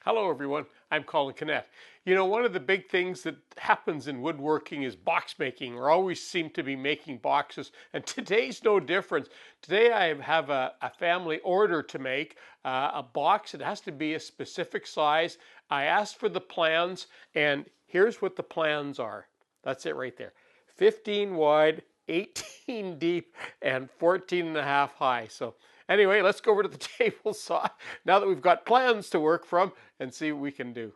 Hello everyone, I'm Colin Kennett. You know, one of the big things that happens in woodworking is box making. We always seem to be making boxes, and today's no different. Today I have a family order to make, a box. It has to be a specific size. I asked for the plans, and here's what the plans are. That's it right there. 15 wide, 18 deep, and 14 and a half high. So anyway, let's go over to the table saw now that we've got plans to work from and see what we can do.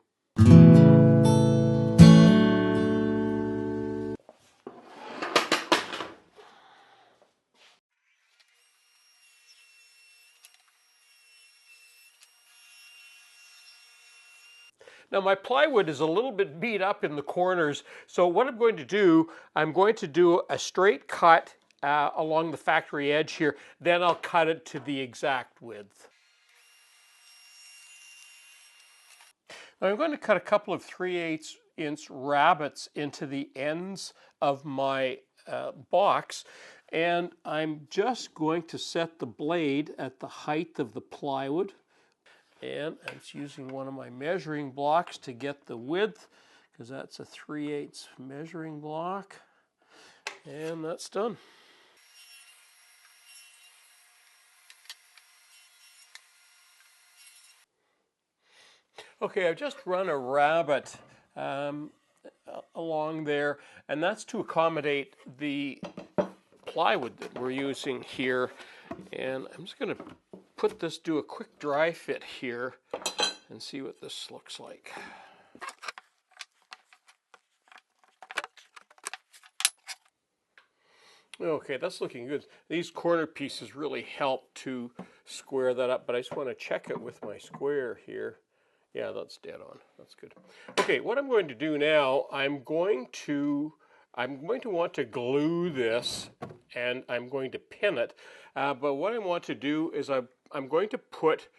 Now my plywood is a little bit beat up in the corners, so what I'm going to do a straight cut along the factory edge here, then I'll cut it to the exact width. I'm going to cut a couple of 3/8 inch rabbets into the ends of my box, and I'm just going to set the blade at the height of the plywood. And I'm using one of my measuring blocks to get the width, because that's a 3/8 measuring block. And that's done. Okay, I've just run a rabbet along there, and that's to accommodate the plywood that we're using here. And I'm just going to do a quick dry fit here and see what this looks like. Okay, that's looking good. These corner pieces really help to square that up, but I just want to check it with my square here. Yeah, that's dead on. That's good. Okay, what I'm going to do now, I'm going to want to glue this, and I'm going to pin it. But what I want to do is I'm going to put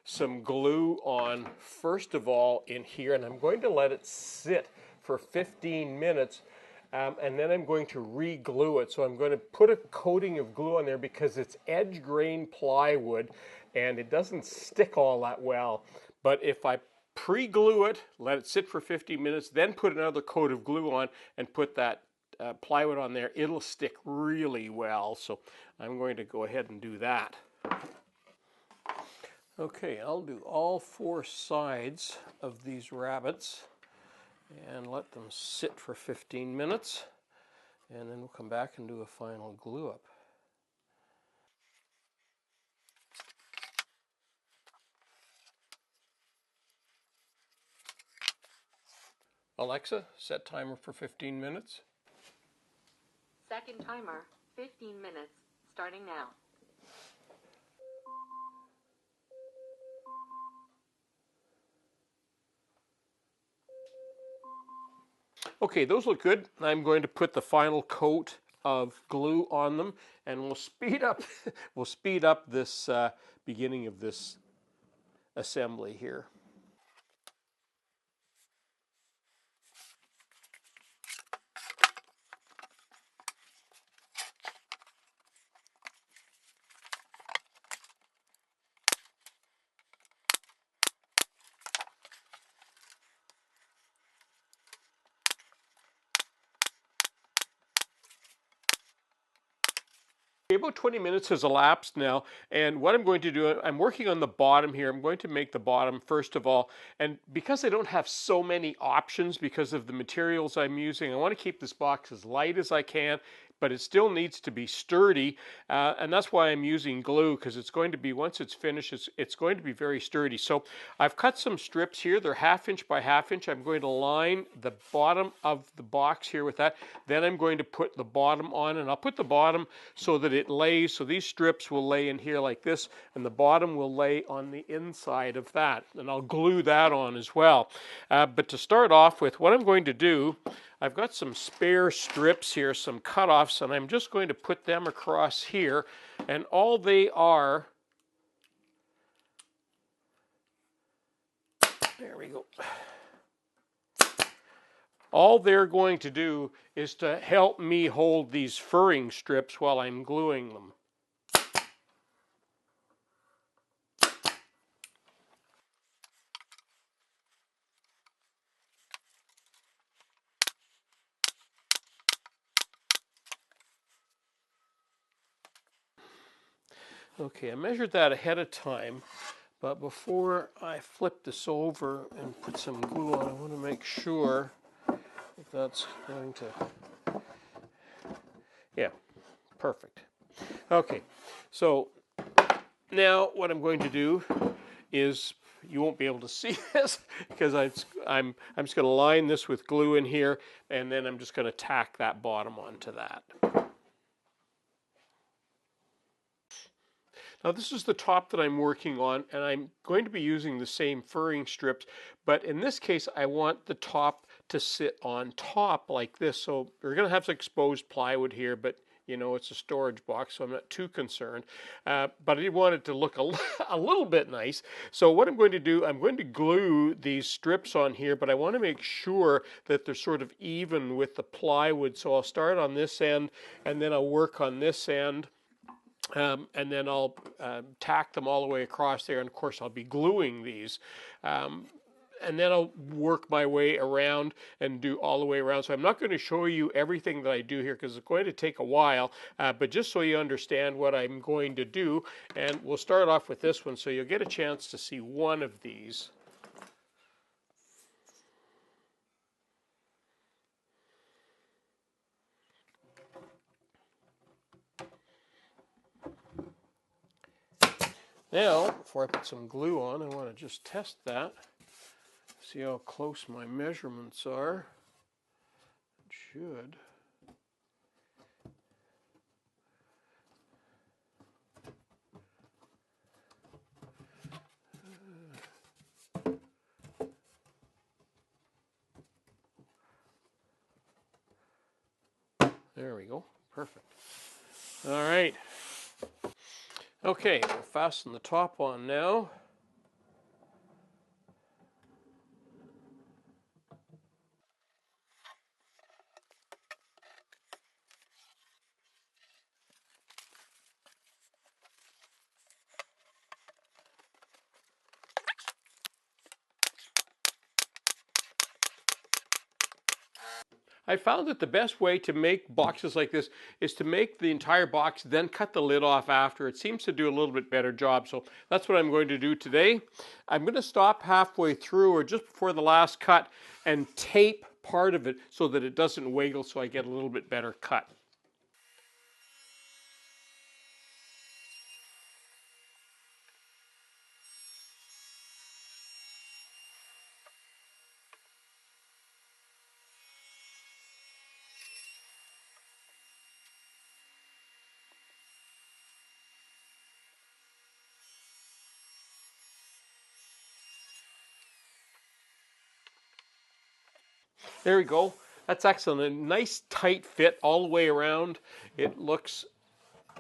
some glue on first of all in here, and I'm going to let it sit for 15 minutes. And then I'm going to re-glue it. So I'm going to put a coating of glue on there because it's edge grain plywood and it doesn't stick all that well. But if I pre-glue it, let it sit for 50 minutes, then put another coat of glue on and put that plywood on there, it'll stick really well. So I'm going to go ahead and do that. Okay, I'll do all 4 sides of these rabbets and let them sit for 15 minutes, and then we'll come back and do a final glue up. Alexa, set timer for 15 minutes. Second timer, 15 minutes, starting now. Okay, those look good. I'm going to put the final coat of glue on them, and we'll speed up this beginning of this assembly here. About 20 minutes has elapsed now, and what I'm going to do, I'm working on the bottom here. I'm going to make the bottom first of all, and because I don't have so many options because of the materials I'm using, I want to keep this box as light as I can, but it still needs to be sturdy, and that's why I'm using glue, because it's going to be, once it's finished, it's going to be very sturdy. So I've cut some strips here. They're 1/2 inch by 1/2 inch. I'm going to line the bottom of the box here with that. Then I'm going to put the bottom on, and I'll put the bottom so that it lays, so these strips will lay in here like this, and the bottom will lay on the inside of that, and I'll glue that on as well. But to start off with, what I'm going to do, I've got some spare strips here, some cutoffs, and I'm just going to put them across here, and all they are, there we go. All they're going to do is to help me hold these furring strips while I'm gluing them. Okay, I measured that ahead of time, but before I flip this over and put some glue on, I want to make sure that that's going to, yeah, perfect. Okay, so now what I'm going to do is, you won't be able to see this because I'm just going to line this with glue in here, and then I'm just going to tack that bottom onto that. Now this is the top that I'm working on, and I'm going to be using the same furring strips, but in this case I want the top to sit on top like this. So we're going to have some exposed plywood here, but you know, it's a storage box, so I'm not too concerned. But I did want it to look a little bit nice. So what I'm going to do, I'm going to glue these strips on here, but I want to make sure that they're sort of even with the plywood. So I'll start on this end, and then I'll work on this end. And then I'll tack them all the way across there, and of course I'll be gluing these. And then I'll work my way around and do all the way around. So I'm not going to show you everything that I do here because it's going to take a while, but just so you understand what I'm going to do. And we'll start off with this one, so you'll get a chance to see one of these. Now, before I put some glue on, I want to just test that. See how close my measurements are. It should. There we go. Perfect. All right. Okay, we'll fasten the top on now. I found that the best way to make boxes like this is to make the entire box, then cut the lid off after. It seems to do a little bit better job, so that's what I'm going to do today. I'm going to stop halfway through or just before the last cut and tape part of it so that it doesn't wiggle, so I get a little bit better cut. There we go. That's excellent. A nice tight fit all the way around. It's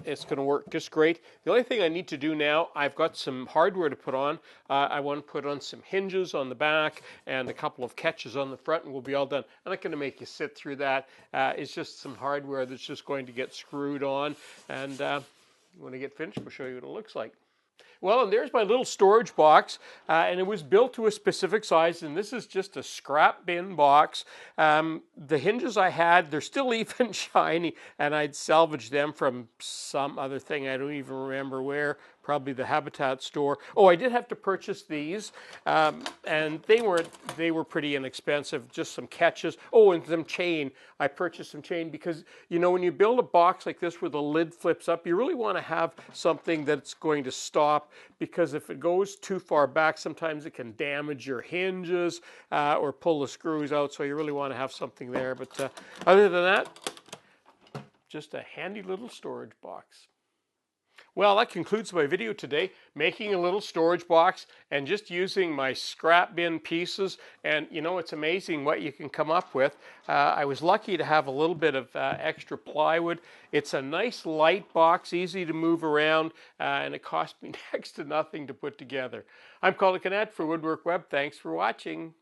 going to work just great. The only thing I need to do now, I've got some hardware to put on. I want to put on some hinges on the back and a couple of catches on the front, and we'll be all done. I'm not going to make you sit through that. It's just some hardware that's just going to get screwed on. And when I get finished, we'll show you what it looks like. Well, and there's my little storage box, and it was built to a specific size, and this is just a scrap bin box. The hinges I had, they're still even shiny, and I'd salvaged them from some other thing. I don't even remember where, probably the Habitat store. Oh, I did have to purchase these, and they were pretty inexpensive, just some catches. Oh, and some chain. I purchased some chain because, you know, when you build a box like this where the lid flips up, you really want to have something that's going to stop, because if it goes too far back, sometimes it can damage your hinges or pull the screws out, so you really want to have something there. But other than that, just a handy little storage box. Well, that concludes my video today, making a little storage box and just using my scrap bin pieces. And you know, it's amazing what you can come up with. I was lucky to have a little bit of extra plywood. It's a nice light box, easy to move around, and it cost me next to nothing to put together. I'm Colin Canet for Woodwork Web. Thanks for watching.